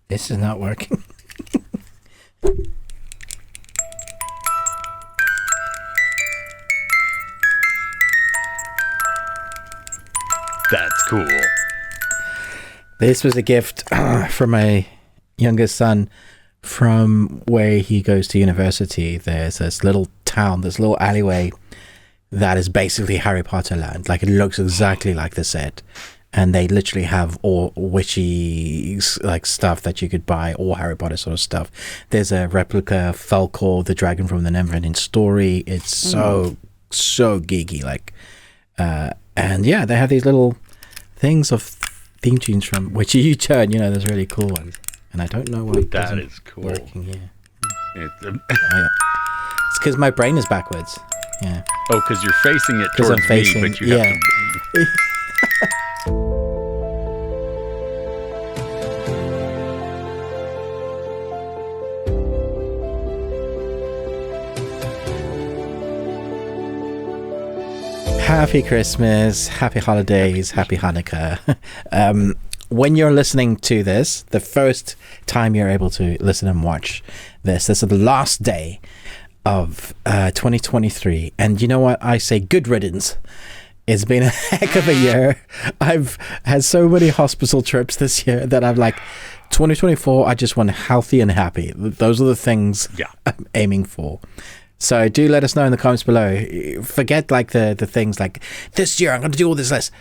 This is not working. That's cool. This was a gift from my youngest son from where he goes to university. There's this little town, this little alleyway that is basically Harry Potter land. Like, it looks exactly like the set. And they literally have all witchy like stuff that you could buy, all Harry Potter sort of stuff. There's a replica of Falcor, the dragon from the Neverending Story. It's so geeky. Like, and yeah, they have these little things of theme tunes from which you turn. You know, there's really cool ones. And I don't know why that is cool. Working here. It's because my brain is backwards. Yeah. Oh, because you're facing it towards me, but you have to. Happy Christmas, happy holidays, happy Hanukkah. When you're listening to this, the first time you're able to listen and watch this is the last day of 2023. And you know what? I say good riddance. It's been a heck of a year. I've had so many hospital trips this year that I'm like, 2024, I just want healthy and happy. Those are the things I'm aiming for. So do let us know in the comments below. Forget like the things like, this year I'm going to do all this list.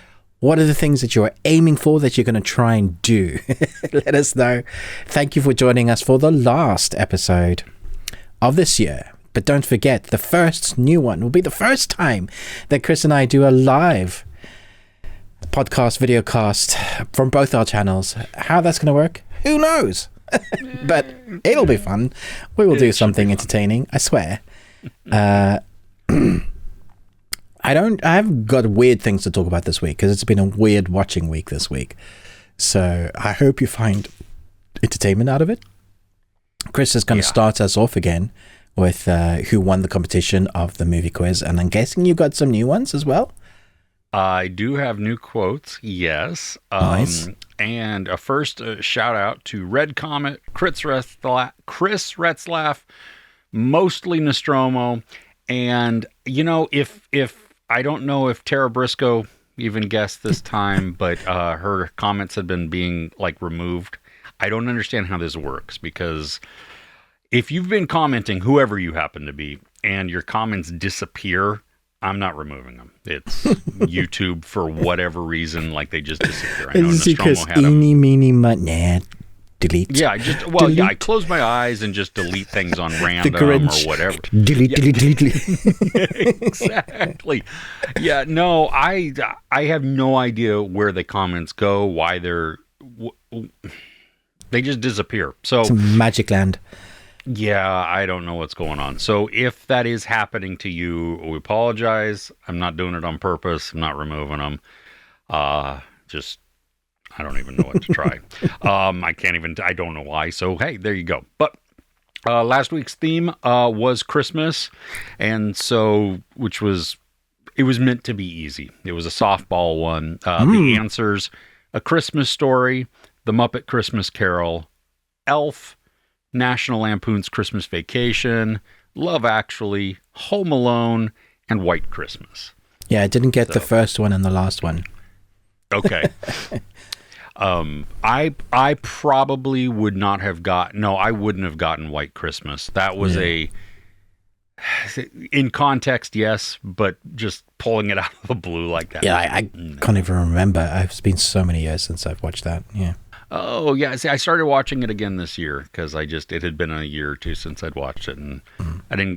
What are the things that you're aiming for that you're going to try and do? Let us know. Thank you for joining us for the last episode of this year. But don't forget, the first new one will be the first time that Chris and I do a live podcast, video cast from both our channels. How that's going to work, who knows? But it'll be fun. We will do something entertaining, I swear. I've got weird things to talk about this week because it's been a weird watching week this week. So I hope you find entertainment out of it. Chris is going to start us off again with who won the competition of the movie quiz. And I'm guessing you got some new ones as well. I do have new quotes, yes. Nice. And a first shout out to Red Comet, Chris Retzlaff, mostly Nostromo. And, you know, if I don't know if Tara Briscoe even guessed this time, but her comments had been being like removed. I don't understand how this works, because if you've been commenting, whoever you happen to be, and your comments disappear, I'm not removing them. It's YouTube for whatever reason, like they just disappear. I know Nostromo had them. Delete. Yeah, delete. I close my eyes and just delete things on random or whatever. Delete. Exactly. Yeah, no, I have no idea where the comments go, why they just disappear. So it's Magic Land. Yeah, I don't know what's going on. So if that is happening to you, we apologize. I'm not doing it on purpose. I'm not removing them. I don't even know what to try. I don't know why. So, hey, there you go. But last week's theme was Christmas. And so, it was meant to be easy. It was a softball one. The answers: A Christmas Story, The Muppet Christmas Carol, Elf, National Lampoon's Christmas Vacation, Love Actually, Home Alone, and White Christmas. Yeah, I didn't get the first one and the last one. Okay. I probably would not have I wouldn't have gotten White Christmas. That was in context, yes, but just pulling it out of the blue like that. Yeah, I can't even remember. It's been so many years since I've watched that. Yeah. Oh, yeah. See, I started watching it again this year because it had been a year or two since I'd watched it, and I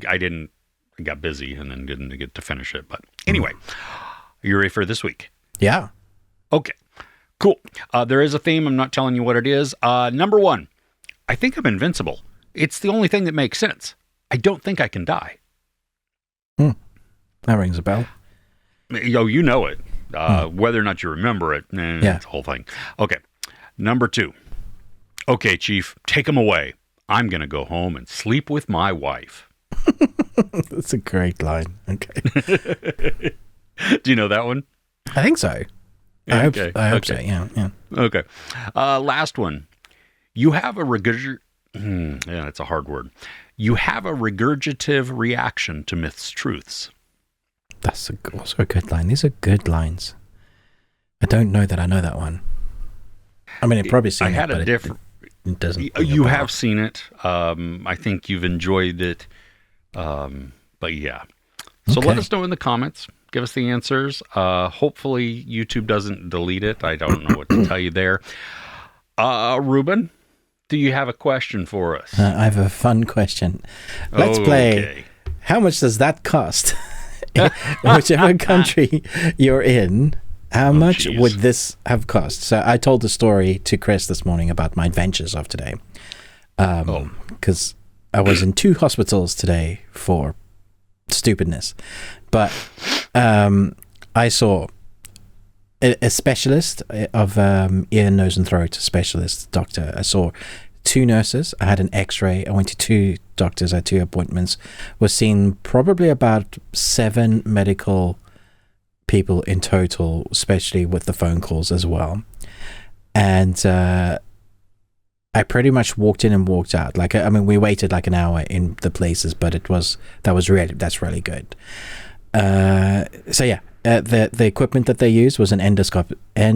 got busy and then didn't get to finish it. But anyway, are you ready for this week? Yeah. Okay. Cool. There is a theme. I'm not telling you what it is. Number one, I think I'm invincible. It's the only thing that makes sense. I don't think I can die. That rings a bell. You know it. Whether or not you remember it, it's the whole thing. Okay. Number two. Okay, Chief, take him away. I'm going to go home and sleep with my wife. That's a great line. Okay. Do you know that one? I think so. I hope so. Yeah. Okay. Last one. You have a yeah, it's a hard word. You have a regurgitative reaction to myths' truths. That's also a good line. These are good lines. I don't know that I know that one. I mean, I've probably seen it, but it doesn't. You have seen it. I think you've enjoyed it. But yeah. So let us know in the comments. Give us the answers. Hopefully YouTube doesn't delete it. I don't know what to tell you there. Ruben, do you have a question for us? I have a fun question. Let's play. How much does that cost? Whichever country you're in, how much would this have cost? So I told the story to Chris this morning about my adventures of today. Because I was in 2 hospitals today for stupidness. But I saw a specialist of ear, nose and throat specialist doctor. I saw 2 nurses. I had an x-ray. I went to 2 doctors. I had 2 appointments. Was seeing probably about 7 medical people in total, especially with the phone calls as well. And I pretty much walked in and walked out. Like, I mean, we waited like an hour in the places, but that's really good. So yeah, the equipment that they used was an endoscopic, a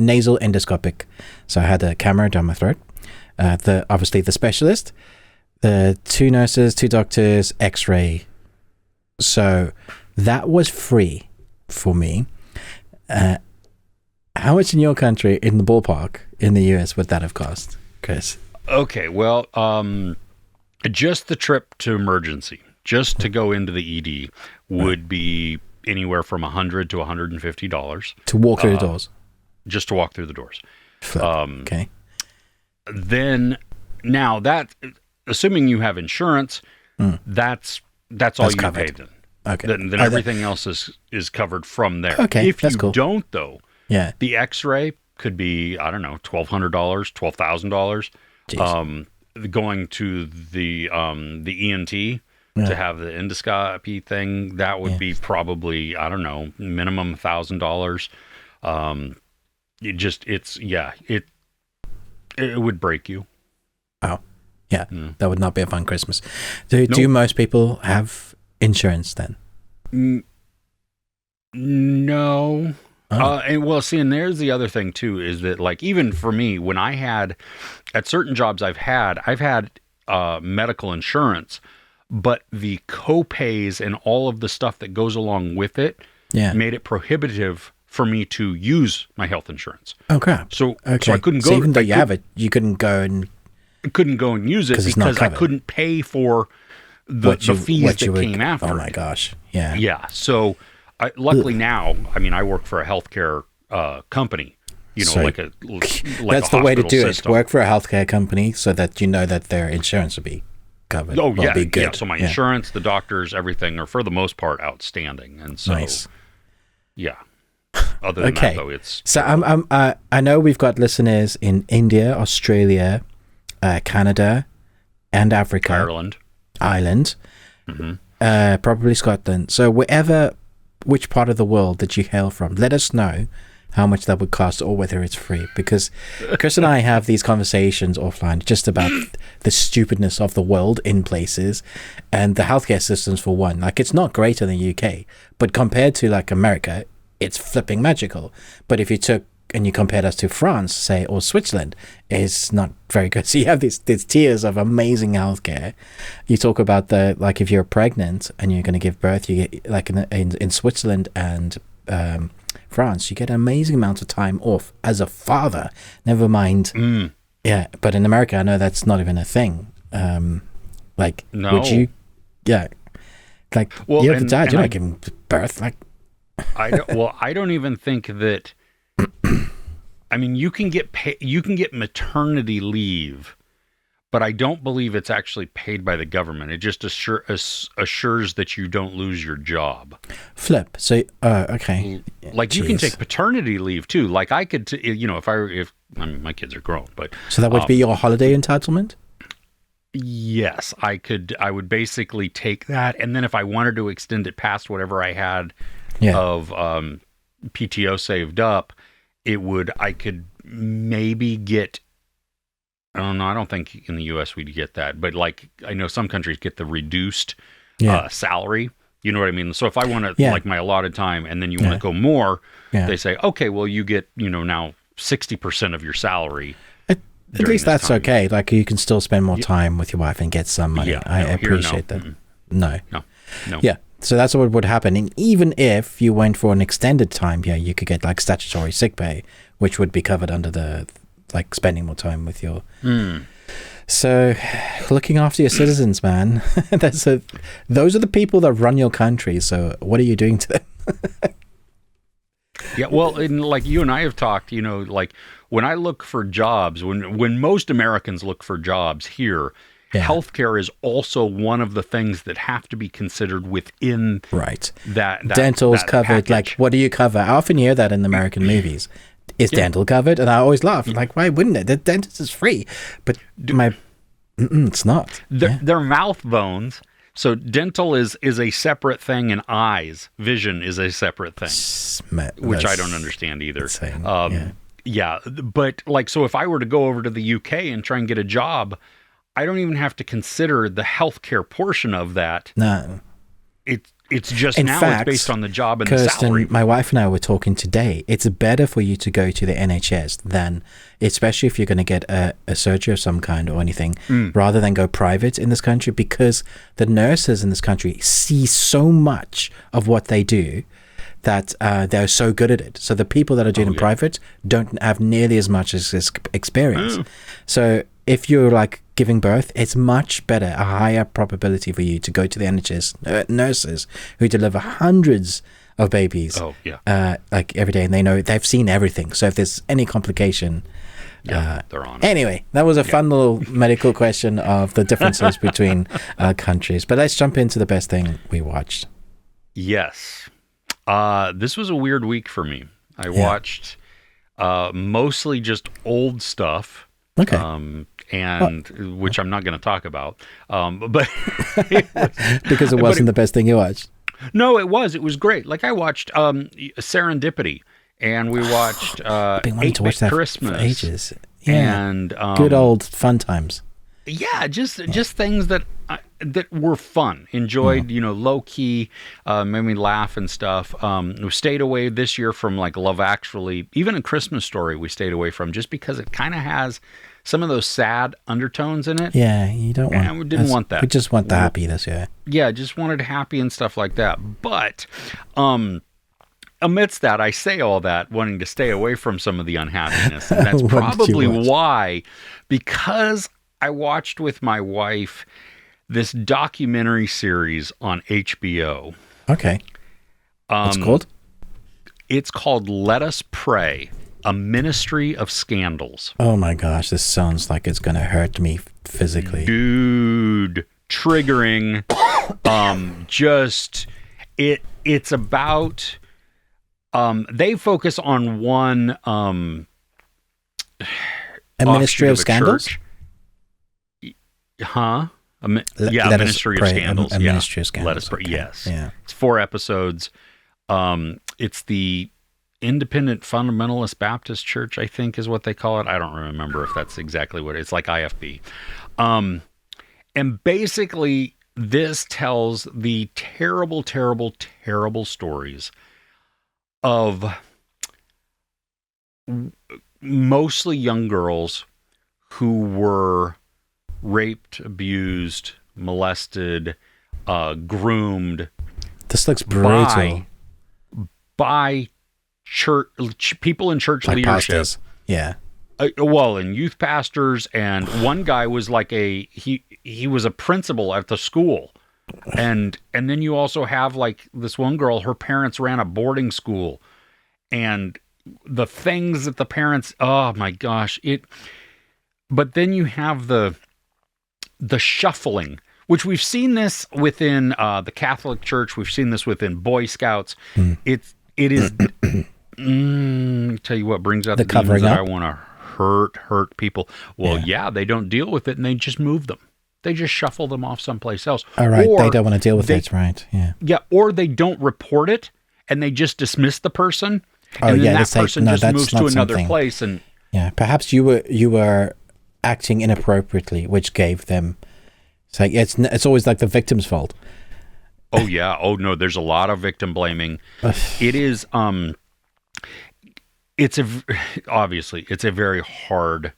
nasal endoscopic. So I had a camera down my throat. Obviously the specialist, the 2 nurses, 2 doctors, X-ray. So that was free for me. How much in your country, in the ballpark, in the US, would that have cost, Chris? Okay, well, just the trip to emergency, just to go into the ED, would be anywhere from $100 to $150 to walk through the doors. Just to walk through the doors. Okay. Then, now that, assuming you have insurance, that's all you covered. pay then. Okay. Then everything else is covered from there. Okay, if you cool. don't, though, yeah, the X-ray could be, I don't know, $1,200, $12,000. Going to the ENT to have the endoscopy thing, that would be probably, I don't know, minimum $1,000. It would break you. Oh, yeah. That would not be a fun Christmas. Do most people have insurance then? No. And well, see, and there's the other thing too, is that like, even for me, when I had, at certain jobs I've had medical insurance, but the co-pays and all of the stuff that goes along with it made it prohibitive for me to use my health insurance. Oh crap. So I couldn't go. So even though you have it, you couldn't go and use it because I couldn't pay for the fees that came after. Oh my gosh. Yeah. Yeah. So luckily now, I mean, I work for a healthcare company, that's the way to do system. it. Work for a healthcare company so that you know that their insurance will be covered. Oh, yeah. Be good. Yeah. So my insurance, the doctors, everything are for the most part outstanding. And so, yeah. Other than that, though, it's... So I know we've got listeners in India, Australia, Canada, and Africa. Ireland. Mm-hmm. Probably Scotland. So which part of the world that you hail from, let us know how much that would cost or whether it's free, because Chris and I have these conversations offline just about the stupidness of the world in places, and the healthcare systems for one. Like, it's not great in the UK, but compared to like America, it's flipping magical. But if you took and you compared us to France, say, or Switzerland, it's not very good. So you have these tiers of amazing healthcare. You talk about like if you're pregnant and you're going to give birth, you get like in Switzerland and France, you get an amazing amount of time off as a father. Never mind. Yeah, but in America, I know that's not even a thing. Like, no. Would you? Yeah, like you have a dad, you're not giving birth. Like, I don't even think that. I mean, you can get maternity leave, but I don't believe it's actually paid by the government. It just assures that you don't lose your job. Flip. So, okay. Like, you can take paternity leave too. Like, I could, if my kids are grown, but so that would be your holiday entitlement. Yes, I could. I would basically take that, and then if I wanted to extend it past whatever I had of PTO saved up, I could maybe get, I don't know, I don't think in the US we'd get that, but like I know some countries get the reduced salary. You know what I mean? So if I want to like my allotted time and then you want to go more, they say, okay, well you get, now 60% of your salary. At least that's time. Okay. Like you can still spend more time with your wife and get some money. I appreciate that. No. Yeah. So that's what would happen. And even if you went for an extended time, you could get like statutory sick pay, which would be covered under the like spending more time with your. So looking after your citizens, man. Those are the people that run your country. So what are you doing to them? Yeah, well, and like you and I have talked, like when I look for jobs, when most Americans look for jobs here, healthcare is also one of the things that have to be considered within that dental's that covered. package. Like, what do you cover? I often hear that in American movies. Is dental covered? And I always laugh. Like, why wouldn't it? The dentist is free, but it's not. They're mouth bones. So dental is a separate thing, and eyes, vision is a separate thing, which I don't understand either. But like, so if I were to go over to the UK and try and get a job, I don't even have to consider the healthcare portion of that. No. It's just In now fact, it's based on the job and Kirsten, the salary. My wife and I were talking today. It's better for you to go to the NHS than, especially if you're going to get a surgery of some kind or anything, rather than go private in this country, because the nurses in this country see so much of what they do that they're so good at it. So the people that are doing it private don't have nearly as much as this experience. So if you're like giving birth, it's much better, a higher probability for you to go to the NHS nurses who deliver hundreds of babies like every day, and they've seen everything. So if there's any complication, they're on it. Anyway, that was a fun little medical question of the differences between countries. But let's jump into the best thing we watched. Yes. This was a weird week for me. I watched mostly just old stuff. Okay. Which I'm not going to talk about. But because it wasn't the best thing you watched. No, it was. It was great. Like I watched Serendipity, and we watched I've been wanting to watch that Christmas for ages. Yeah. And good old fun times. Yeah, just things that were fun. Enjoyed, low key, made me laugh and stuff. We stayed away this year from like Love Actually, even A Christmas Story. We stayed away from just because it kind of has some of those sad undertones in it. Yeah, you don't want. And we didn't want that. We just want the happy this year. Yeah, just wanted happy and stuff like that. But amidst that, I say all that wanting to stay away from some of the unhappiness, and that's probably why, because I watched with my wife this documentary series on HBO. Okay. What's it called? It's called Let Us Pray, a Ministry of Scandals. Oh my gosh, this sounds like it's going to hurt me physically. Dude, triggering. It's about, they focus on one, a Ministry of Scandals? Huh? Let Ministry of Scandals. A Ministry of Scandals. Let Us Pray. Okay. Yes. Yeah. It's 4 episodes. It's the Independent Fundamentalist Baptist Church, I think is what they call it. I don't remember if that's exactly what it's like. IFB. And basically this tells the terrible, terrible, terrible stories of mostly young girls who were raped, abused, molested, groomed. This looks brutal. By church people in church like leadership. Pastors. Yeah. And youth pastors, and one guy was like he was a principal at the school. And then you also have like this one girl, her parents ran a boarding school, and the things that the parents, oh my gosh, but then you have the shuffling, which we've seen this within the Catholic Church. We've seen this within Boy Scouts. It is, tell you what brings out the demons that I want to hurt people. Well, yeah, they don't deal with it, and they just move them. They just shuffle them off someplace else. All right, they don't want to deal with it, right? Yeah. Yeah, or they don't report it, and they just dismiss the person. Oh, and then yeah, that it's like, person no, just that's moves to not another something. place, and Yeah, perhaps you were acting inappropriately, which gave them. It's like it's always like the victim's fault. oh yeah, oh no, there's a lot of victim blaming. It is it's obviously it's a very hard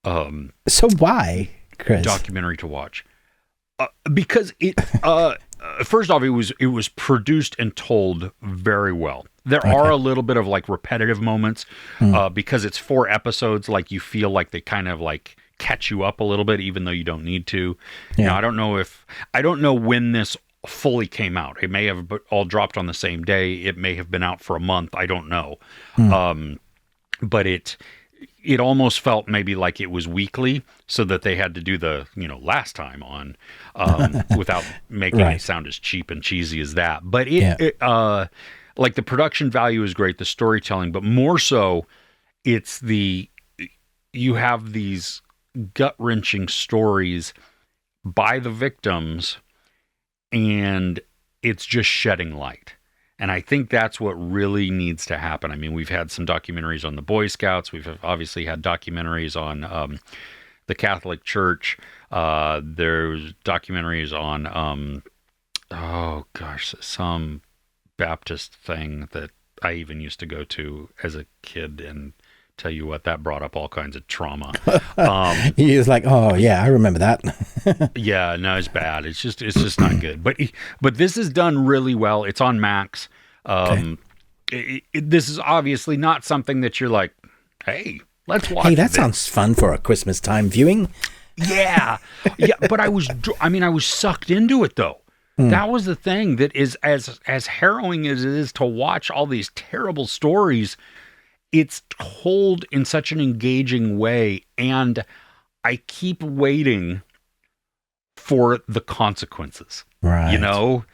So why, Chris? documentary to watch. Because it first off, it was produced and told very well. There are a little bit of like repetitive moments because it's 4 episodes. Like you feel like they kind of like catch you up a little bit, even though you don't need to. Yeah. Now, I don't know when this fully came out. It may have all dropped on the same day. It may have been out for a month. I don't know. But it almost felt maybe like it was weekly, so that they had to do the last time on without making it sound as cheap and cheesy as that. But like the production value is great, the storytelling, but more so, it's you have these gut-wrenching stories by the victims, and it's just shedding light. And I think that's what really needs to happen. I mean, we've had some documentaries on the Boy Scouts. We've obviously had documentaries on the Catholic Church. There's documentaries on, some Baptist thing that I even used to go to as a kid, and tell you what, that brought up all kinds of trauma. He was like, oh yeah, I remember that. Yeah, no, it's bad. It's just not good. But this is done really well. It's on Max. This is obviously not something that you're like, hey, let's watch. Hey, that sounds fun for a Christmas time viewing. Yeah. But I was sucked into it though. That was the thing that is as harrowing as it is to watch all these terrible stories. It's told in such an engaging way, and I keep waiting for the consequences. Right.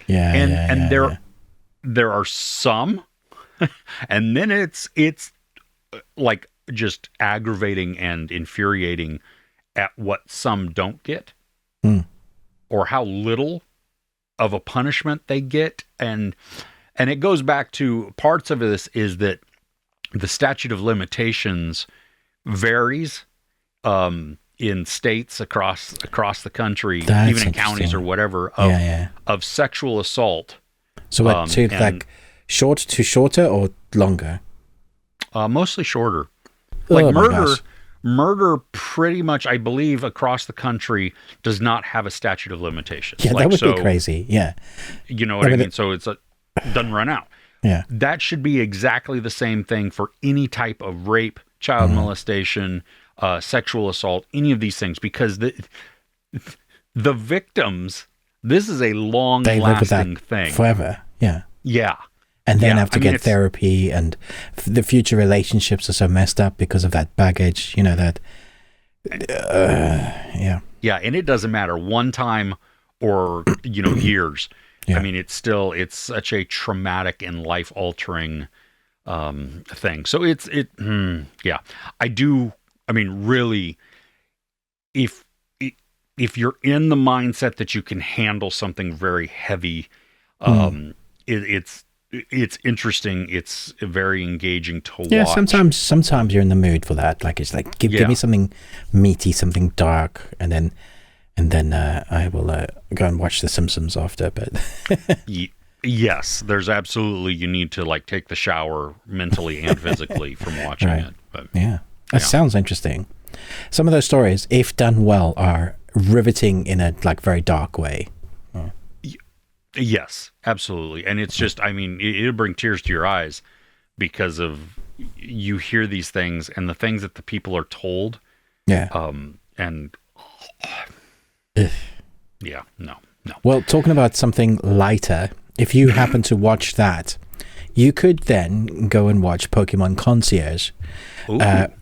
Yeah. There are some, and then it's like just aggravating and infuriating at what some don't get, or how little of a punishment they get, and it goes back to parts of this is that the statute of limitations varies in states across the country, even in counties or whatever, of sexual assault. So what, like shorter or longer? Mostly shorter. Oh, Like my gosh. murder pretty much, I believe, across the country does not have a statute of limitations. Yeah, that would be crazy. Yeah. You know what I mean? So it doesn't run out. Yeah. That should be exactly the same thing for any type of rape, child molestation, sexual assault, any of these things, because the victims, this is a long-lasting thing. Forever. Yeah. Yeah. And then have to get therapy, and the future relationships are so messed up because of that baggage, that. Yeah. Yeah, and it doesn't matter one time or, years. Yeah. I mean, it's such a traumatic and life-altering thing. So yeah. I mean, really, if you're in the mindset that you can handle something very heavy, it's interesting. It's very engaging to watch. Yeah, sometimes you're in the mood for that. Like, it's like, give me something meaty, something dark, and then I will go and watch The Simpsons after. But yes, there's absolutely, you need to like take the shower mentally and physically from watching it. But that sounds interesting. Some of those stories, if done well, are riveting in a like very dark way. Yes, absolutely. And it's just, I mean, it'll bring tears to your eyes because of, you hear these things and the things that the people are told. Yeah. And yeah, no. Well, talking about something lighter, if you happen to watch that, you could then go and watch Pokemon Concierge,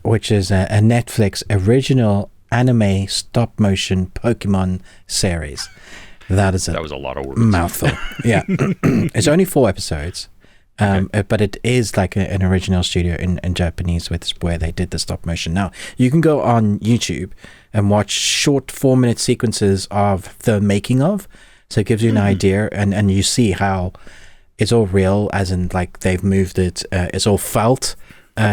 which is a Netflix original anime stop-motion Pokemon series. That was a lot of words. Mouthful. Yeah. It's only 4 episodes, but it is like an original studio in Japanese where they did the stop motion. Now, you can go on YouTube and watch short 4-minute sequences of the making of. So it gives you an idea, and you see how it's all real, as in like they've moved it. It's all felt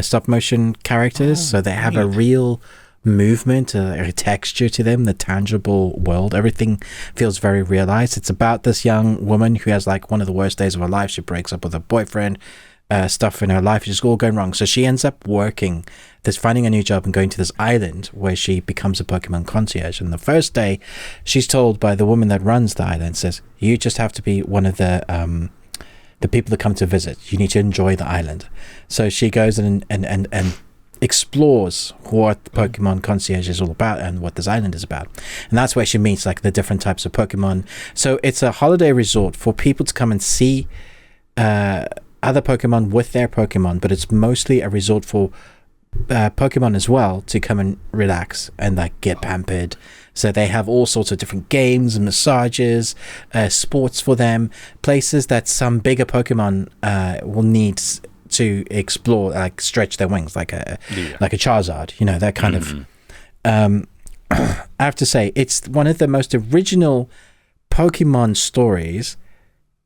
stop motion characters, so they have a real movement, a texture to them, the tangible world. Everything feels very realized. It's about this young woman who has like one of the worst days of her life. She breaks up with her boyfriend. Stuff in her life is just all going wrong. So she ends up finding a new job and going to this island where she becomes a Pokemon concierge. And the first day, she's told by the woman that runs the island, says, you just have to be one of the people that come to visit. You need to enjoy the island. So she goes and explores what Pokemon concierge is all about and what this island is about. And that's where she meets like the different types of Pokemon. So it's a holiday resort for people to come and see other Pokemon with their Pokemon, but it's mostly a resort for Pokemon as well to come and relax and like get pampered. So they have all sorts of different games and massages, sports for them, places that some bigger Pokemon will need to explore, like stretch their wings, like a Charizard, you know, that kind of. I have to say, it's one of the most original Pokemon stories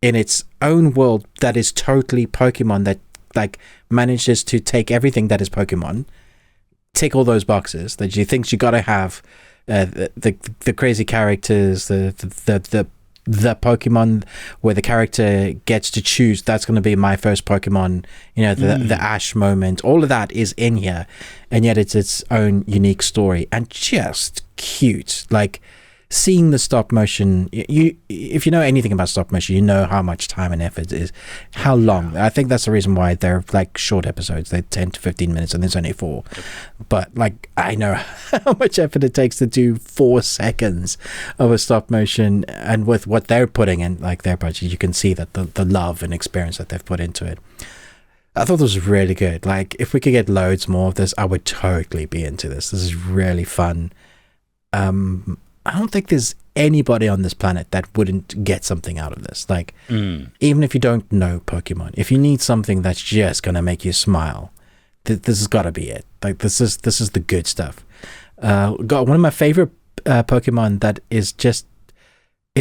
in its own world that is totally Pokemon, that like manages to take everything that is Pokemon, tick all those boxes that you think you got to have, the crazy characters, the Pokemon where the character gets to choose, that's going to be my first Pokemon, you know, the Ash moment, all of that is in here, and yet it's its own unique story and just cute. Like seeing the stop motion, if you know anything about stop motion, you know how much time and effort is, how long. I think that's the reason why they're like short episodes. They're 10 to 15 minutes and there's only 4. But like, I know how much effort it takes to do 4 seconds of a stop motion, and with what they're putting in like their budget, you can see that the love and experience that they've put into it. I thought this was really good. Like if we could get loads more of this, I would totally be into this. This is really fun. I don't think there's anybody on this planet that wouldn't get something out of this. Like, even if you don't know Pokemon, if you need something that's just gonna make you smile, this has got to be it. Like, this is the good stuff. Got one of my favorite Pokemon that is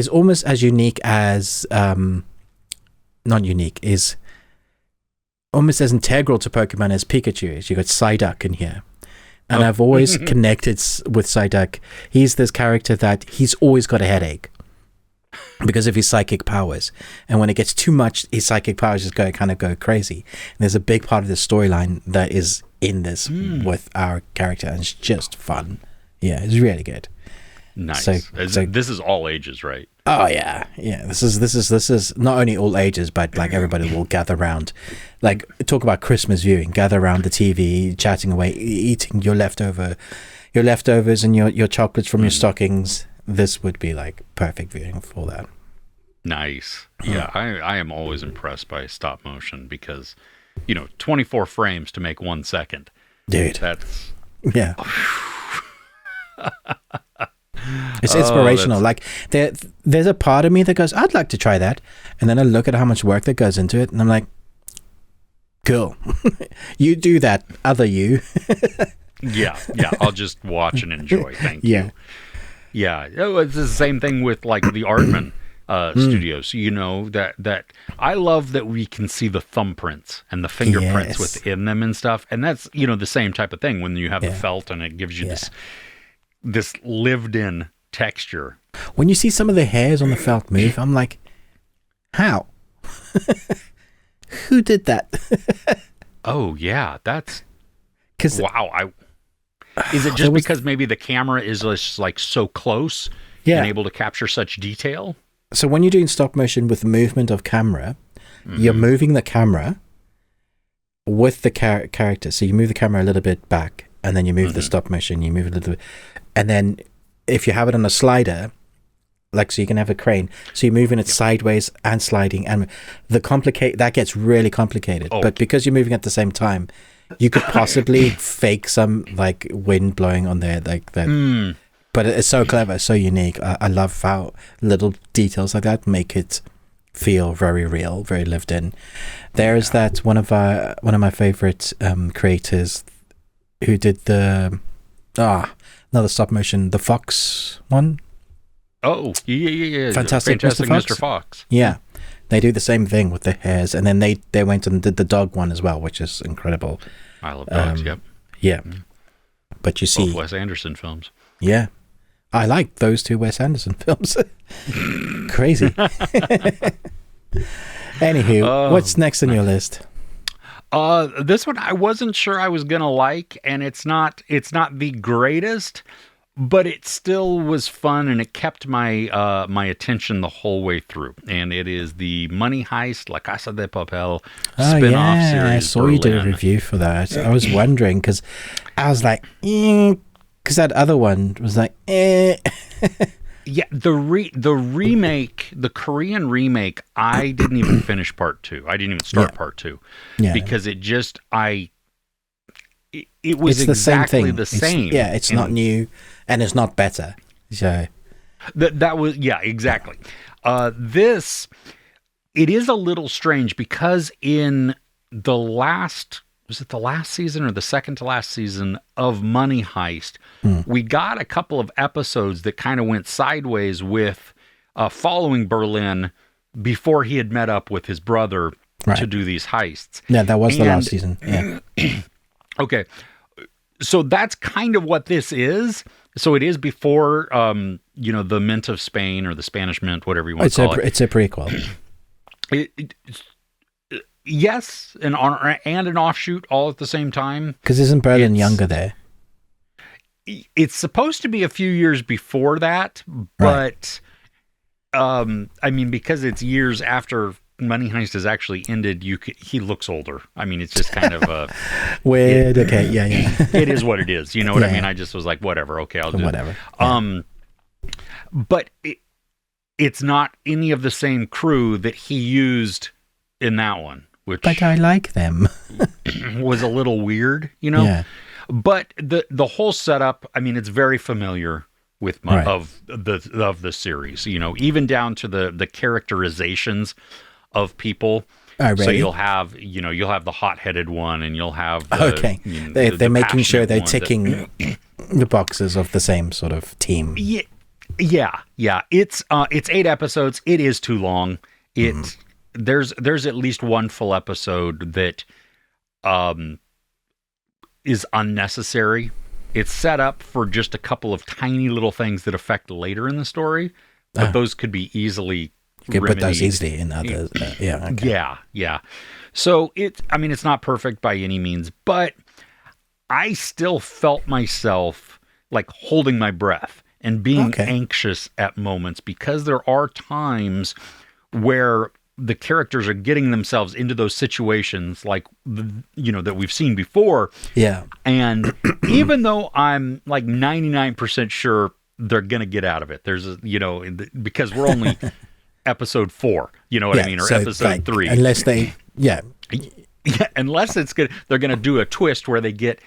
almost as unique as not unique, is almost as integral to Pokemon as Pikachu is. You got Psyduck in here. And I've always connected with Psyduck. He's this character that he's always got a headache because of his psychic powers. And when it gets too much, his psychic powers just go crazy. And there's a big part of the storyline that is in this with our character, and it's just fun. Yeah, it's really good. Nice. So this is all ages, right? Oh yeah. This is not only all ages, but like everybody will gather around. Like, talk about Christmas viewing. Gather around the TV, chatting away, eating your leftovers and your chocolates from your stockings. This would be like perfect viewing for that. Nice. Yeah, I am always impressed by stop motion because, 24 frames to make 1 second. Dude. That's yeah. It's inspirational. Like there's a part of me that goes, I'd like to try that, and then I look at how much work that goes into it, and I'm like, cool. You do that, other you. yeah. I'll just watch and enjoy. Thank you. Yeah. It's the same thing with like the Artman studios. That I love that we can see the thumbprints and the fingerprints within them and stuff, and that's the same type of thing when you have the felt and it gives you this lived-in texture. When you see some of the hairs on the felt move, I'm like, how? Who did that? Oh, yeah. That's... Cause wow. Is it just because maybe the camera is just like so close and able to capture such detail? So when you're doing stop motion with movement of camera, you're moving the camera with the character. So you move the camera a little bit back, and then you move the stop motion, you move it a little bit. And then if you have it on a slider, like, so you can have a crane, so you're moving it sideways and sliding, and that gets really complicated. But because you're moving at the same time, you could possibly fake some like wind blowing on there, like that. But it's so clever, so unique. I love how little details like that make it feel very real, very lived in. There's that one of my favorite creators who did the another stop motion, the Fox one. Oh, yeah. Fantastic Mr. Fox. Mr. Fox. Yeah. They do the same thing with the hares, and then they went and did the dog one as well, which is incredible. I love dogs. Yep. Yeah. But you see, both Wes Anderson films. Yeah, I like those two Wes Anderson films. Crazy. Anywho, what's next on your list? This one I wasn't sure I was gonna like, and it's not the greatest, but it still was fun, and it kept my my attention the whole way through. And it is the Money Heist, La Casa de Papel spin-off series. I saw you did a review for that. I was wondering because I was like, because that other one was like, Yeah, the remake, the Korean remake, I didn't even finish part 2. I didn't even start part 2 because it just it was it's exactly the same. same. It's not new and it's not better. So that was exactly. This it is a little strange because in the last season or the second to last season of Money Heist, we got a couple of episodes that kind of went sideways with following Berlin before he had met up with his brother to do these heists. Yeah, that was the last season. Yeah. Okay. So that's kind of what this is. So it is before, the Mint of Spain or the Spanish Mint, whatever you want to call it. It's a prequel. Yes, an offshoot all at the same time. Because isn't Berlin younger there? It's supposed to be a few years before that, but because it's years after Money Heist has actually ended, he looks older. I mean, it's just kind of weird. Okay, yeah. It is what it is. You know what I mean? I just was like, whatever. Okay, I'll do whatever. But it's not any of the same crew that he used in that one. But I like them. Was a little weird, Yeah. But the whole setup, I mean, it's very familiar with of the series, even down to the characterizations of people. Oh, really? So you'll have the hot-headed one, and you'll have the, they're making sure they're ticking the boxes of the same sort of team. Yeah. It's 8 episodes. It is too long. There's at least one full episode that is unnecessary. It's set up for just a couple of tiny little things that affect later in the story, but those could be easily you could put those easily in others. Yeah. So it's not perfect by any means, but I still felt myself like holding my breath and being anxious at moments, because there are times where the characters are getting themselves into those situations like, that we've seen before. Yeah. And even though I'm like 99% sure they're going to get out of it, there's because we're only episode 4, you know what I mean? Or so episode 3. Unless they, unless they're going to do a twist where they get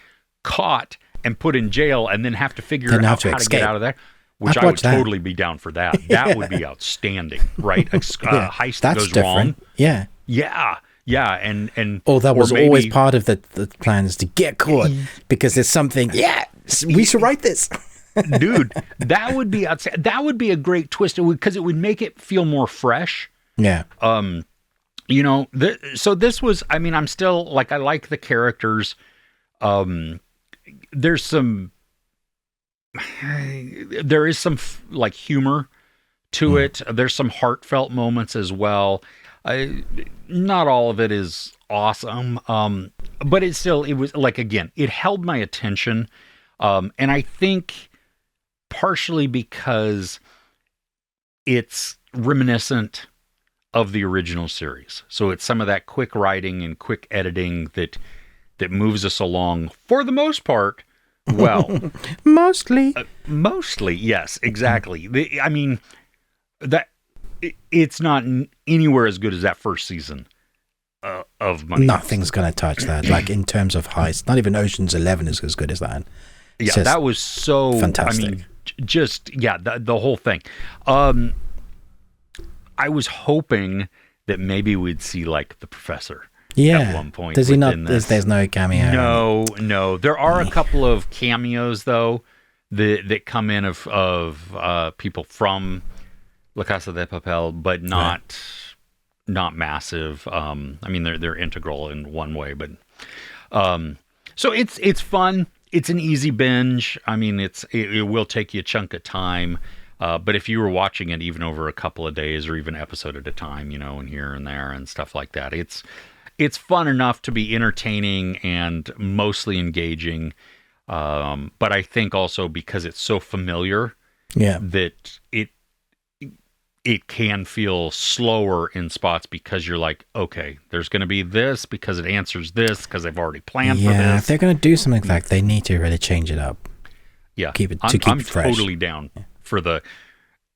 caught and put in jail and then have to figure out how to get out of there. Which I would totally be down for that. That would be outstanding, right? A heist that goes different. Wrong. Yeah. And that was always part of the plans to get caught because there's something. Yeah, we should write this, dude. That would be outstanding. That would be a great twist because it would make it feel more fresh. Yeah. So this was. I mean, I'm still like I like the characters. There's some. There is some like humor to it. There's some heartfelt moments as well. Not all of it is awesome, but it was like, again, it held my attention, and I think partially because it's reminiscent of the original series. So it's some of that quick writing and quick editing that moves us along for the most part. Well, mostly, yes, exactly. It's not anywhere as good as that first season of Money. Nothing's going to touch that. Like in terms of heist, not even Ocean's 11 is as good as that. Yeah, that was so fantastic. I mean, the whole thing. I was hoping that maybe we'd see like the professor. Yeah. At one point. Does he not? There's no cameo. No. There are a couple of cameos though that come in of people from La Casa de Papel, but not not massive. I mean, they're integral in one way, but so it's fun. It's an easy binge. I mean, it will take you a chunk of time. But if you were watching it even over a couple of days or even episode at a time, you know, and here and there and stuff like that, it's fun enough to be entertaining and mostly engaging. But I think also because it's so familiar, that it can feel slower in spots because you're like, okay, there's going to be this because it answers this because I've already planned for this. Yeah, if they're going to do something like that, they need to really change it up. Yeah, keep it I'm fresh. Totally down for the.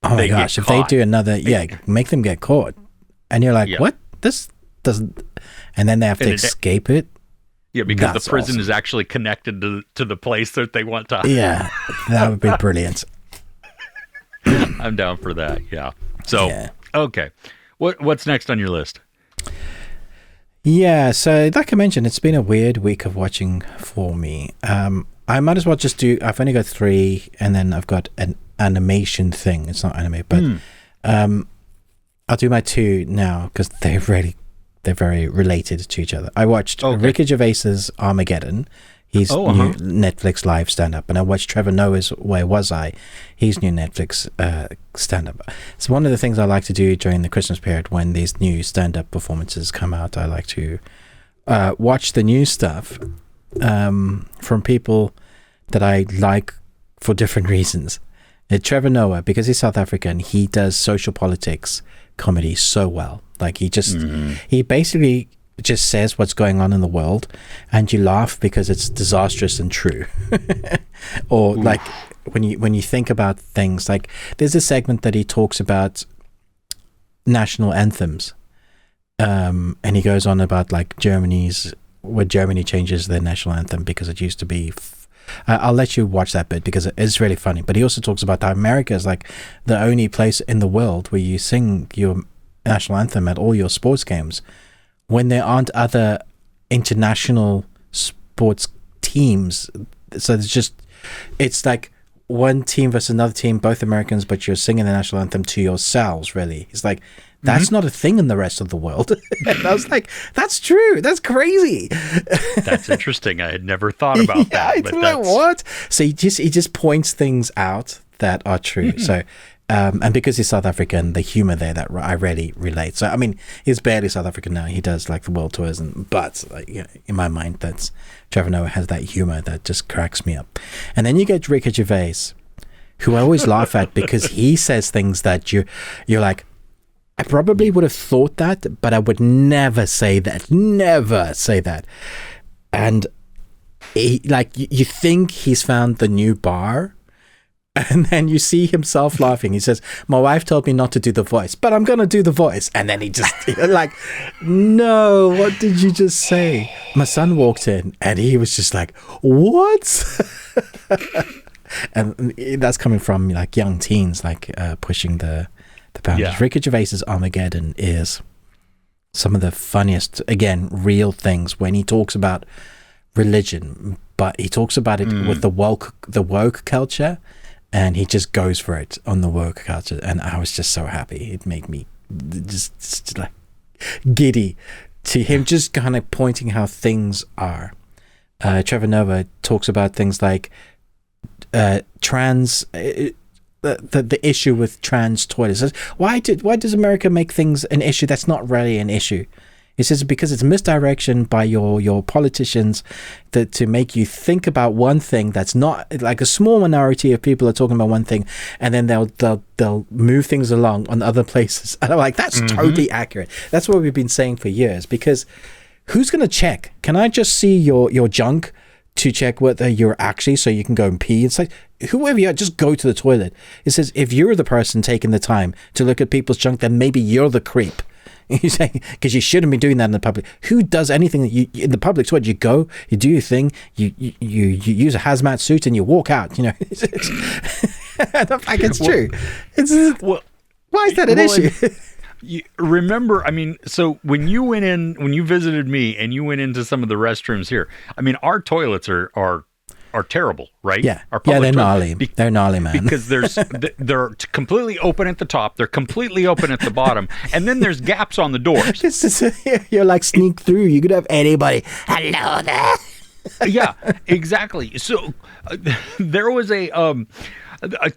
Oh my gosh! If they do another, make them get caught, and you're like, what? This doesn't, and then they have to escape it. Yeah, because the prison is actually connected to the place that they want to. Yeah, that would be brilliant. I'm down for that. Yeah. So, okay. What's next on your list? Yeah, so like I mentioned, it's been a weird week of watching for me. I might as well just I've only got 3, and then I've got an animation thing. It's not anime, but I'll do my 2 now because they're very related to each other. I watched Ricky Gervais's Armageddon. He's new Netflix live stand-up. And I watched Trevor Noah's Where Was I? He's new Netflix stand-up. It's one of the things I like to do during the Christmas period when these new stand-up performances come out. I like to watch the new stuff from people that I like for different reasons. Trevor Noah, because he's South African, he does social politics comedy so well. Like he basically just says what's going on in the world and you laugh because it's disastrous and true. Or like when you think about things, like there's a segment that he talks about national anthems, and he goes on about like Germany changes their national anthem because it used to be I'll let you watch that bit because it's really funny. But he also talks about how America is like the only place in the world where you sing your national anthem at all your sports games when there aren't other international sports teams. So it's like one team versus another team, both Americans, but you're singing the national anthem to yourselves, really. It's like, that's not a thing in the rest of the world. And I was like, that's true. That's crazy. That's interesting. I had never thought about that. But like, what? So he just points things out that are true. So, and because he's South African, the humor there that I really relate. So, I mean, he's barely South African now. He does like the world tours, but like, you know, in my mind, that's Trevor Noah has that humor that just cracks me up. And then you get Ricky Gervais, who I always laugh at because he says things that you're like, I probably would have thought that, but I would never say that. Never say that. And he, like, you think he's found the new bar, and then you see himself laughing. He says, my wife told me not to do the voice, but I'm going to do the voice. And then he just, like, no, what did you just say? My son walked in, and he was just like, what? And that's coming from, like, young teens, like, pushing the boundaries. Yeah. Ricky Gervais's Armageddon is some of the funniest, again, real things when he talks about religion, but he talks about it with the woke culture, and he just goes for it on the woke culture. And I was just so happy. It made me just like giddy to him just kind of pointing how things are. Trevor Noah talks about things like trans. The issue with trans toilets. Why does America make things an issue that's not really an issue? He says because it's misdirection by your politicians to make you think about one thing that's not, like a small minority of people are talking about one thing, and then they'll move things along on other places. And I'm like, that's totally accurate. That's what we've been saying for years. Because who's going to check? Can I just see your junk to check whether you're actually, so you can go and pee? It's like, whoever you are, just go to the toilet. It says if you're the person taking the time to look at people's junk, then maybe you're the creep. You say, because you shouldn't be doing that in the public. Who does anything that you in the public toilet? You go, you do your thing, you use a hazmat suit and you walk out. You know, like it's true. Why is that an issue? You remember, I mean, so when you visited me and you went into some of the restrooms here, I mean, our toilets are are terrible, right? Yeah. Our Yeah, they're public gnarly. They're gnarly, man. because they're completely open at the top, they're completely open at the bottom, and then there's gaps on the doors. This is, you're like sneak through. You could have anybody. Hello there. Yeah, exactly. So there was a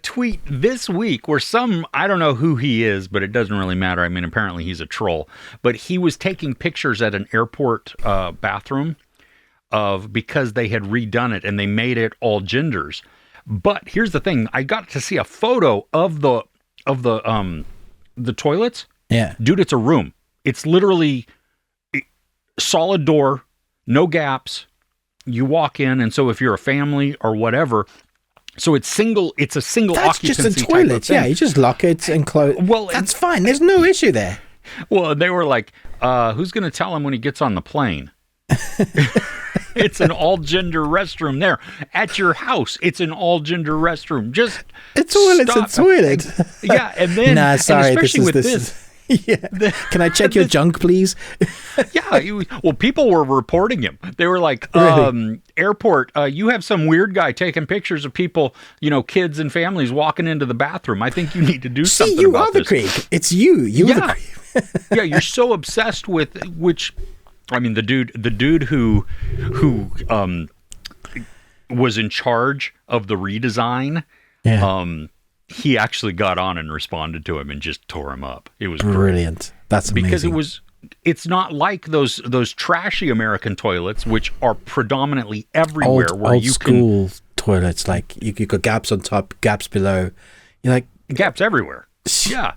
tweet this week where I don't know who he is, but it doesn't really matter. I mean, apparently he's a troll, but he was taking pictures at an airport bathroom because they had redone it and they made it all genders. But here's the thing: I got to see a photo of the toilets. Yeah, dude, it's a room. It's literally solid door, no gaps. You walk in, and so if you're a family or whatever, so it's a single that's occupancy. Just a toilet. Yeah, you just lock it and close. Well, that's fine. There's no issue there. Well, they were like, who's going to tell him when he gets on the plane? It's an all-gender restroom there. At your house, it's an all-gender restroom. Just a toilet's a toilet. Yeah, and then... Nah, sorry, and especially this is... Yeah. Can I check your junk, please? Yeah. Well, people were reporting him. They were like, Really? airport, you have some weird guy taking pictures of people, kids and families walking into the bathroom. I think you need to do something you about are the this. creep. It's you. You're the creep. Yeah, you're so obsessed with which... I mean, the dude who was in charge of the redesign, he actually got on and responded to him and just tore him up. It was brilliant. Great. That's amazing. Because it's not like those trashy American toilets, which are predominantly everywhere. Old school toilets, like you got gaps on top, gaps below. You're like gaps everywhere. Yeah,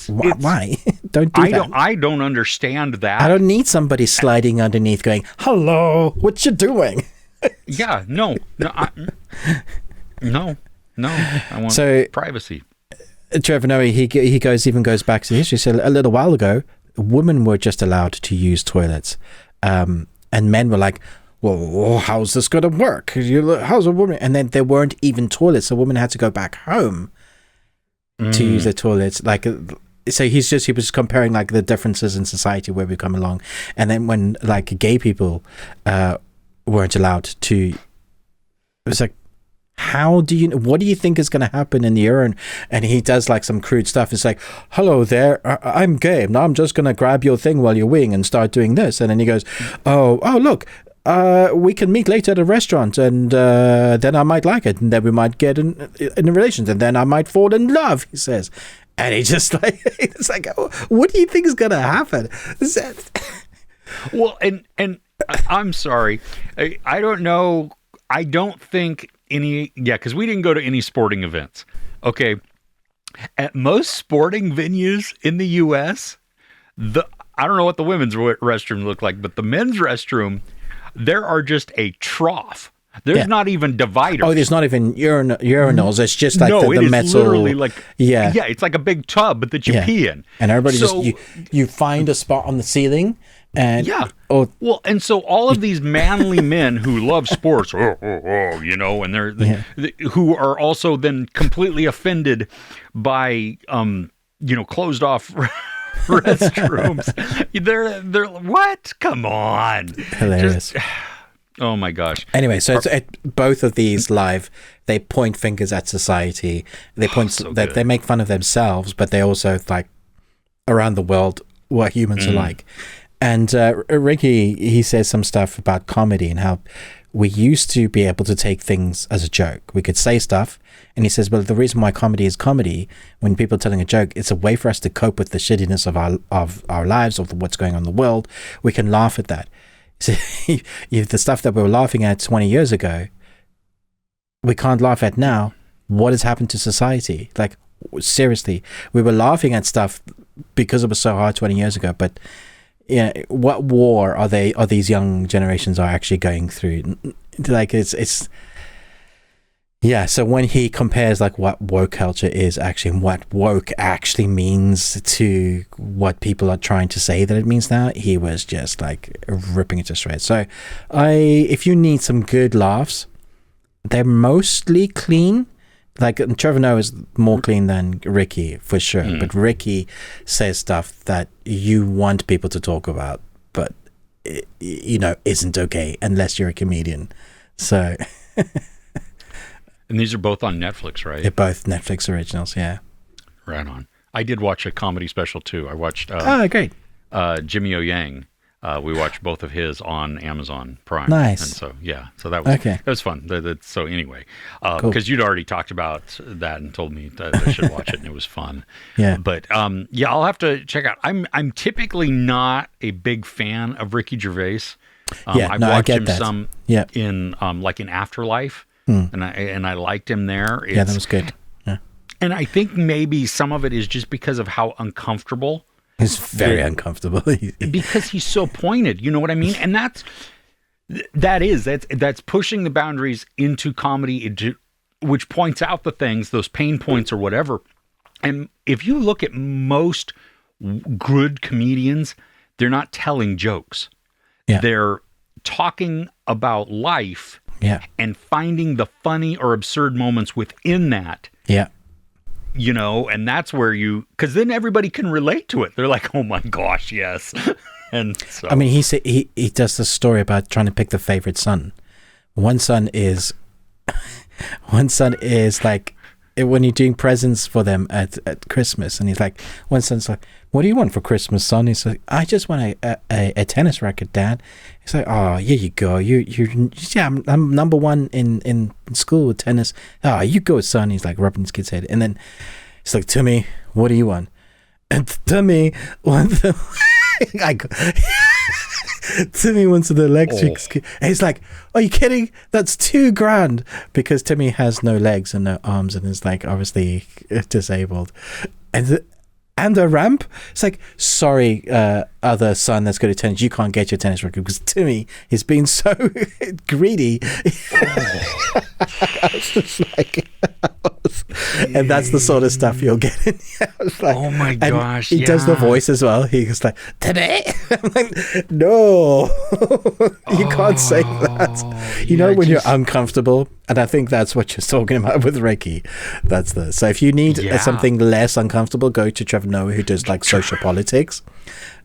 why? Don't do that. I don't understand that. I don't need somebody sliding underneath, going, "Hello, what you doing?" Yeah, no. I want privacy. Trevor Noe, he goes back to the history. So a little while ago, women were just allowed to use toilets, and men were like, "Well, how's this going to work? How's a woman?" And then there weren't even toilets, so women had to go back home to use the toilets. Like, so he was comparing like the differences in society where we come along, and then when like gay people weren't allowed to, it was like, what do you think is going to happen in the urine? And he does like some crude stuff. It's like, "Hello there, I'm gay. Now I'm just going to grab your thing while you're weeing and start doing this." And then he goes, oh look, we can meet later at a restaurant, and then I might like it, and then we might get in a relation, and then I might fall in love, he says. And he just like, it's like, what do you think is going to happen? Well, and I'm sorry, I don't know. I don't think because we didn't go to any sporting events. Okay. At most sporting venues in the U.S., I don't know what the women's restroom look like, but the men's restroom, there are just a trough. There's not even dividers. Oh, there's not even urinals. It's just like the it is metal. Literally like it's like a big tub that you pee in, and everybody you find a spot on the ceiling, and and so all of these manly men who love sports, and they're who are also then completely offended by closed off restrooms. They're what? Come on, hilarious. Oh my gosh. Anyway, so both of these live, they point fingers at society. They they make fun of themselves, but they also like around the world what humans are like. And Ricky, he says some stuff about comedy and how we used to be able to take things as a joke. We could say stuff, and he says, "Well, the reason why comedy is comedy, when people are telling a joke, it's a way for us to cope with the shittiness of our lives, of what's going on in the world. We can laugh at that." So the stuff that we were laughing at 20 years ago, we can't laugh at now. What has happened to society? Like, seriously, we were laughing at stuff because it was so hard 20 years ago, but what war are these young generations are actually going through? Like, it's so when he compares like what woke culture is actually and what woke actually means to what people are trying to say that it means now, he was just like ripping it to shreds. So if you need some good laughs, they're mostly clean. Like Trevor Noah is more clean than Ricky for sure, but Ricky says stuff that you want people to talk about, but isn't okay unless you're a comedian. So And these are both on Netflix, right? They're both Netflix originals, yeah. Right on. I did watch a comedy special too. I watched Great. Jimmy O Yang. We watched both of his on Amazon Prime. Nice. And so, yeah. So that was Okay. That was fun. So anyway, Cool. because you'd already talked about that and told me that I should watch it, and it was fun. Yeah. But yeah, I'll have to check out. I'm typically not a big fan of Ricky Gervais. I've I watched get him that. some Yeah. in like in Afterlife, and I liked him there. Yeah, that was good. Yeah. And I think maybe some of it is just because of how uncomfortable. It's very uncomfortable. Because he's so pointed, you know what I mean? And that's pushing the boundaries into comedy, which points out the things, those pain points or whatever. And if you look at most good comedians, they're not telling jokes. Yeah. They're talking about life and finding the funny or absurd moments within that. Yeah. You know, and that's where because then everybody can relate to it. They're like, oh my gosh, yes. And so, I mean, he does this story about trying to pick the favorite son. One son is like, when you're doing presents for them at Christmas, and he's like, one son's like, what do you want for Christmas, son? He's like, I just want a tennis racket, Dad. He's like, oh, here you go. I'm number one in school with tennis. Oh, you go, son. He's like rubbing his kid's head. And then he's like, Timmy, what do you want? And Timmy wants Timmy wants the electric ski. And he's like, are you kidding? That's $2,000, because Timmy has no legs and no arms and is like obviously disabled. And a ramp? It's like, sorry, other son that's good at tennis, you can't get your tennis racket because Timmy is being so greedy. I was just like, and that's the sort of stuff you'll get in. I was like, oh my gosh. He does the voice as well. He goes like, today? I'm like, no, you can't say that. You know, when you're uncomfortable, and I think that's what you're talking about with Ricky. So if you need something less uncomfortable, go to Trevor Noah, who does like social politics.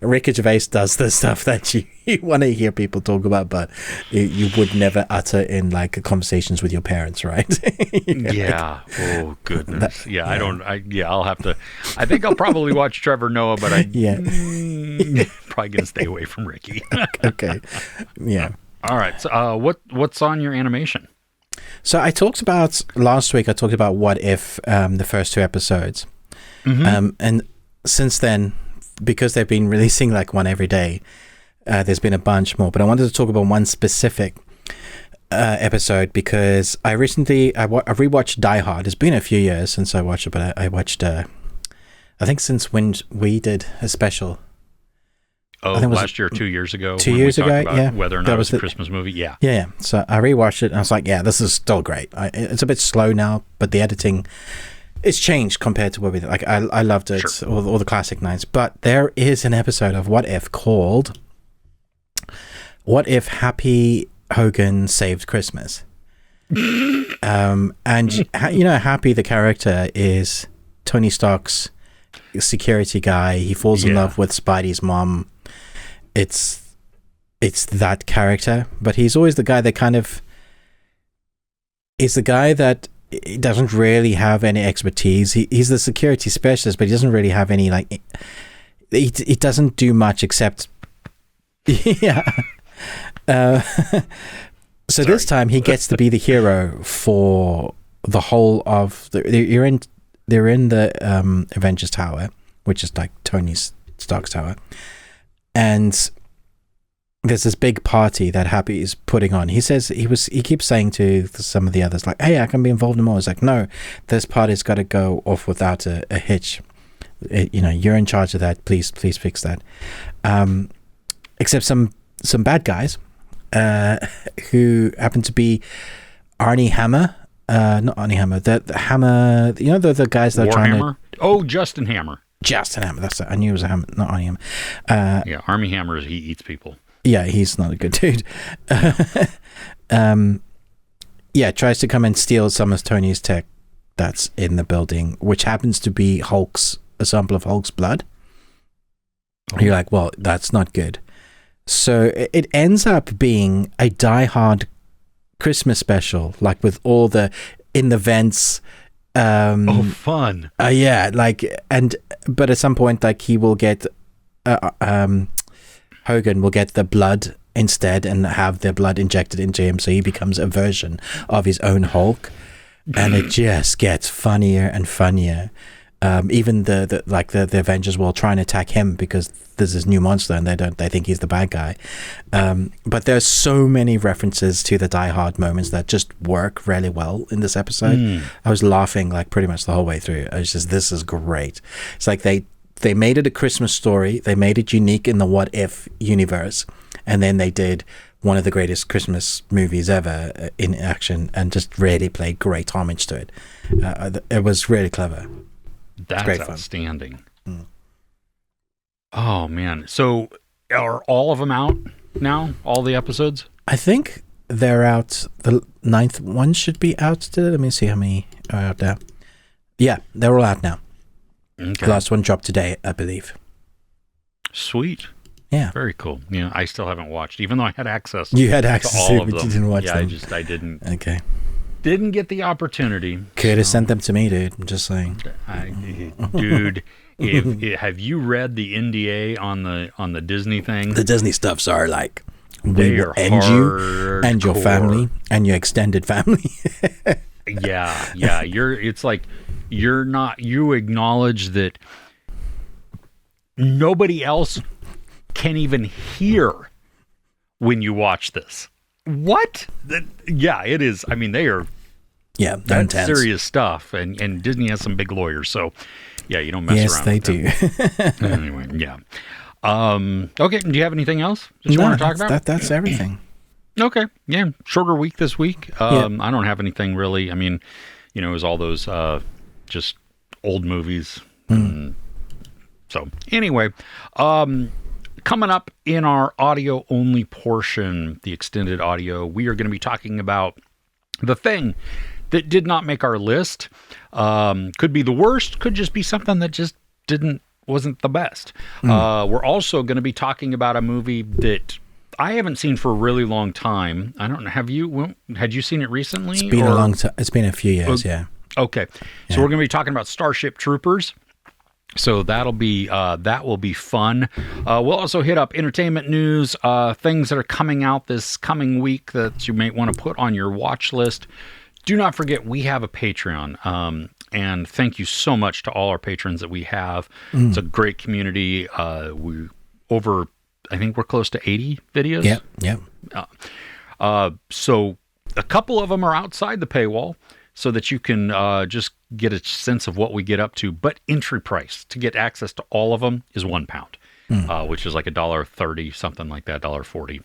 Ricky Gervais does the stuff that you want to hear people talk about, but you would never utter in like conversations with your parents, right? Yeah. Oh goodness. I'll have to. I think I'll probably watch Trevor Noah, but probably gonna stay away from Ricky. Okay. Yeah. All right. So, what's on your animation? So I talked about last week. I talked about What If, the first 2 episodes, and since then, because they've been releasing like one every day, there's been a bunch more. But I wanted to talk about one specific episode because I rewatched Die Hard. It's been a few years since I watched it, but I watched I think since when we did a special. Oh, last year, 2 years ago. 2 years ago, yeah. Whether or not it was a Christmas movie, yeah. Yeah. So I rewatched it and I was like, yeah, this is still great. It's a bit slow now, but the editing, it's changed compared to what we did. Like, I loved it, Sure. all the classic nights. But there is an episode of What If called What If Happy Hogan Saved Christmas? And, you know, Happy, the character, is Tony Stark's security guy. He falls in love with Spidey's mom. It's that character, but he's always the guy that kind of is the guy that doesn't really have any expertise. He's the security specialist, but he doesn't really have any, like, he doesn't do much except so this time he gets to be the hero for the whole of they're in the Avengers Tower, which is like Tony Stark's tower. And there's this big party that Happy is putting on. He says he keeps saying to some of the others, like, hey, I can be involved in more. It's like, no, this party's got to go off without a hitch. You're in charge of that. Please fix that. Except some bad guys who happen to be Arnie Hammer. Not Arnie Hammer. The Hammer. You know the guys that are trying to. Oh, Justin Hammer. Justin Hammer. That's it. I knew it was a Hammer, not Arnie Hammer. Yeah, Army Hammer. He eats people. Yeah, he's not a good dude. Tries to come and steal some of Tony's tech that's in the building, which happens to be a sample of Hulk's blood. Oh. You're like, well, that's not good. So it ends up being a Die Hard Christmas special, like with all the in the vents. Fun. Yeah, but at some point, like, he will get Hogan will get the blood instead and have the blood injected into him, so he becomes a version of his own Hulk, and it just gets funnier and funnier. Even the Avengers will try and attack him because there's this new monster and they think he's the bad guy. But there's so many references to the Die Hard moments that just work really well in this episode. I was laughing like pretty much the whole way through. I was just, this is great. It's like they made it a Christmas story. They made it unique in the What If universe, and then they did one of the greatest Christmas movies ever in action, and just really played great homage to it. It was really clever. That's outstanding. Oh, man. So are all of them out now? All the episodes? I think they're out. The 9th one should be out today. Let me see how many are out there. Yeah, they're all out now. Okay. The last one dropped today, I believe. Sweet. Yeah. Very cool. Yeah, I still haven't watched, even though I had access. You had access to all of but them. You didn't watch them. I didn't. Okay. Didn't get the opportunity. Could have sent them to me, dude. I'm just saying. Dude, have you read the NDA on the Disney thing? The Disney stuffs are like, they will are end you and your family and your extended family. Yeah. It's like you acknowledge that nobody else can even hear when you watch this. What? Yeah, it is. I mean, they're intense. Serious stuff, and Disney has some big lawyers, so yeah, you don't mess around. Yes, they do. Anyway, yeah. Okay, do you have anything else that you want to talk about? That's everything. Okay, yeah, shorter week this week. I don't have anything really. I mean, it was all those just old movies. So anyway, coming up in our audio only portion, the extended audio, we are going to be talking about the thing that did not make our list. Could be the worst, could just be something that just wasn't the best. We're also going to be talking about a movie that I haven't seen for a really long time. I don't know. Had you seen it recently? It's been a long time. It's been a few years. Yeah. Okay. So we're going to be talking about Starship Troopers. So that will be fun. We'll also hit up entertainment news, things that are coming out this coming week that you may want to put on your watch list. Do not forget, we have a Patreon, and thank you so much to all our patrons that we have. It's a great community. I think we're close to 80 videos. Yeah. So a couple of them are outside the paywall, so that you can just get a sense of what we get up to. But entry price to get access to all of them is £1, which is like $1.30, something like that, $1.40,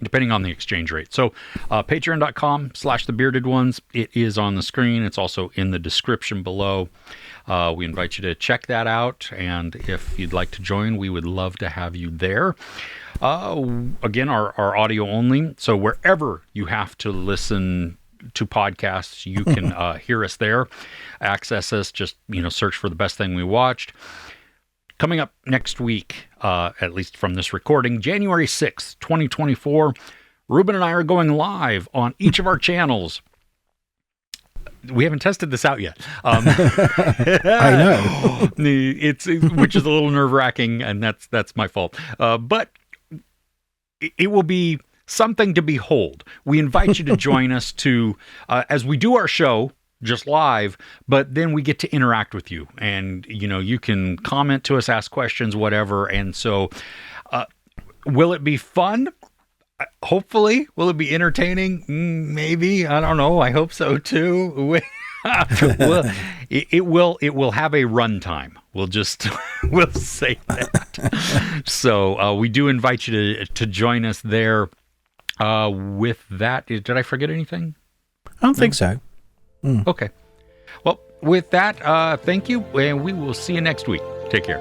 depending on the exchange rate. So patreon.com/thebeardedones. It is on the screen. It's also in the description below. We invite you to check that out. And if you'd like to join, we would love to have you there. Again, our audio only. So wherever you have to listen to podcasts, you can hear us there, access us, just search for The Best Thing We Watched. Coming up next week, at least from this recording, January 6th, 2024, Ruben and I are going live on each of our channels. We haven't tested this out yet. I know. Which is a little nerve-wracking, and that's my fault. But it will be something to behold. We invite you to join us as we do our show just live, but then we get to interact with you, and you can comment to us, ask questions, whatever. And so will it be fun? Hopefully. Will it be entertaining? Maybe. I don't know. I hope so too. It will have a runtime. We'll say that. So we do invite you to join us there. With that, did I forget anything? I don't think so. Okay. Well, with that, thank you, and we will see you next week. Take care.